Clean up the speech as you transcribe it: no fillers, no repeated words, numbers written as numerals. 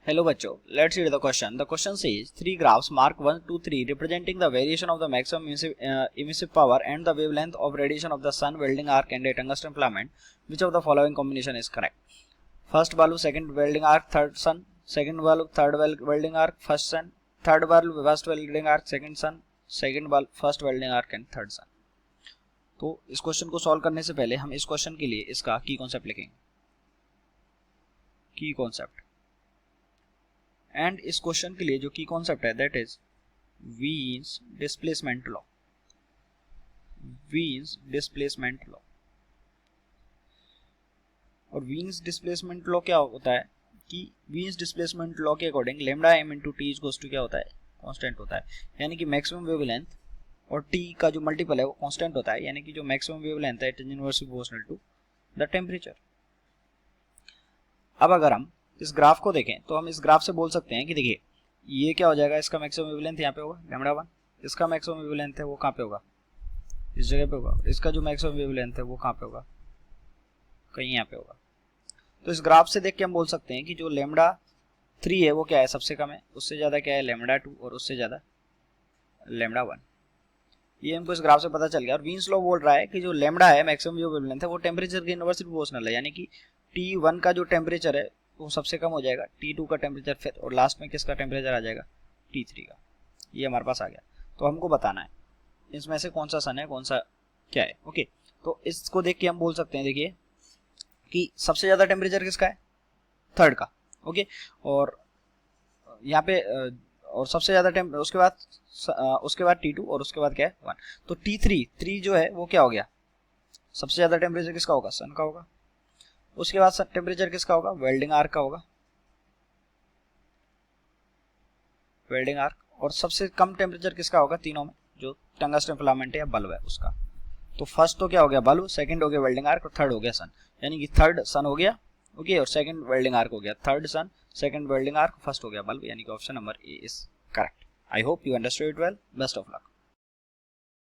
Hello बच्चों, let's read the question. The question says three graphs mark 1 to 3 representing the variation of the maximum emissive power and the wavelength of radiation of the sun, welding arc and a tungsten filament. Which of the following combination is correct? First value second welding arc, third sun. Second value third welding arc, first sun. Third value first welding arc, second sun. Second value first welding arc and third sun. तो इस question को solve करने से पहले हम इस question के लिए इसका की कॉन्सेप्ट लिखेंगे. की कॉन्सेप्ट एंड इस क्वेश्चन के लिए जो की कॉन्सेप्ट है that is Wien's displacement law. Wien's displacement law. और वीन्स डिस्प्लेसमेंट लॉ क्या होता है कि वीन्स डिस्प्लेसमेंट लॉ के according lambda M into T is equals to क्या होता है, कांस्टेंट होता है. यानी कि मैक्सिमम वेवलेंथ और टी का जो मल्टीपल है वो कांस्टेंट होता है. यानी कि जो मैक्सिमम वेवलेंथ है it is inversely proportional to the temperature. अब अगर हम इस ग्राफ को देखें तो हम इस ग्राफ से बोल सकते हैं कि देखिए ये क्या हो जाएगा, इसका मैक्सिमम वेवलेंथ यहाँ पे होगा लैम्डा 1. इसका मैक्सिमम वेवलेंथ है वो कहाँ पे होगा, इस जगह पे होगा. इसका जो मैक्सिमम वेवलेंथ है वो कहाँ पे होगा, कहीं यहाँ पे होगा. तो इस ग्राफ से देख के हम बोल सकते हैं कि जो लैम्डा 3 है वो क्या है, सबसे कम है. उससे ज़्यादा क्या है लैम्डा 2 और उससे ज़्यादा लैम्डा 1. ये हमको इस ग्राफ से पता चल गया. और वीन्स लॉ बोल रहा है कि जो लैम्डा है मैक्सिमम जो वेवलेंथ है वो टेम्परेचर के इनवर्सली प्रोपोर्शनल है. यानी कि T1 का जो टेम्परेचर है वो सबसे कम हो जाएगा, T2 का टेम्परेचर फिर, और लास्ट में किसका टेम्परेचर आ जाएगा, T3 का. ये हमारे पास आ गया. तो हमको बताना है इसमें से कौन सा सन है कौन सा क्या है. ओके, तो इसको देख के हम बोल सकते हैं देखिए कि सबसे ज़्यादा टेम्परेचर किसका है, थर्ड का. ओके, और यहाँ पे और सबसे ज़्यादा उसके बाद T2 और उसके बाद क्या है 1. तो T3 जो है वो क्या हो गया, सबसे ज़्यादा टेम्परेचर किसका होगा, सन का होगा. उसके बाद टेम्परेचर किसका होगा, वेल्डिंग आर्क का होगा, वेल्डिंग आर्क. और सबसे कम टेम्परेचर किसका होगा तीनों में, जो टंगस्टन फिलामेंट है या बल्ब है उसका. तो फर्स्ट तो क्या हो गया बल्ब, सेकंड हो गया वेल्डिंग आर्क और थर्ड हो गया सन. यानी कि थर्ड सन हो गया. ओके, और सेकंड वेल्डिंग आर्क हो गया, थर्ड सन, सेकंड वेल्डिंग आर्क, फर्स्ट हो गया बल्ब. यानी कि option number A is correct. I hope you understood it well. Best of luck.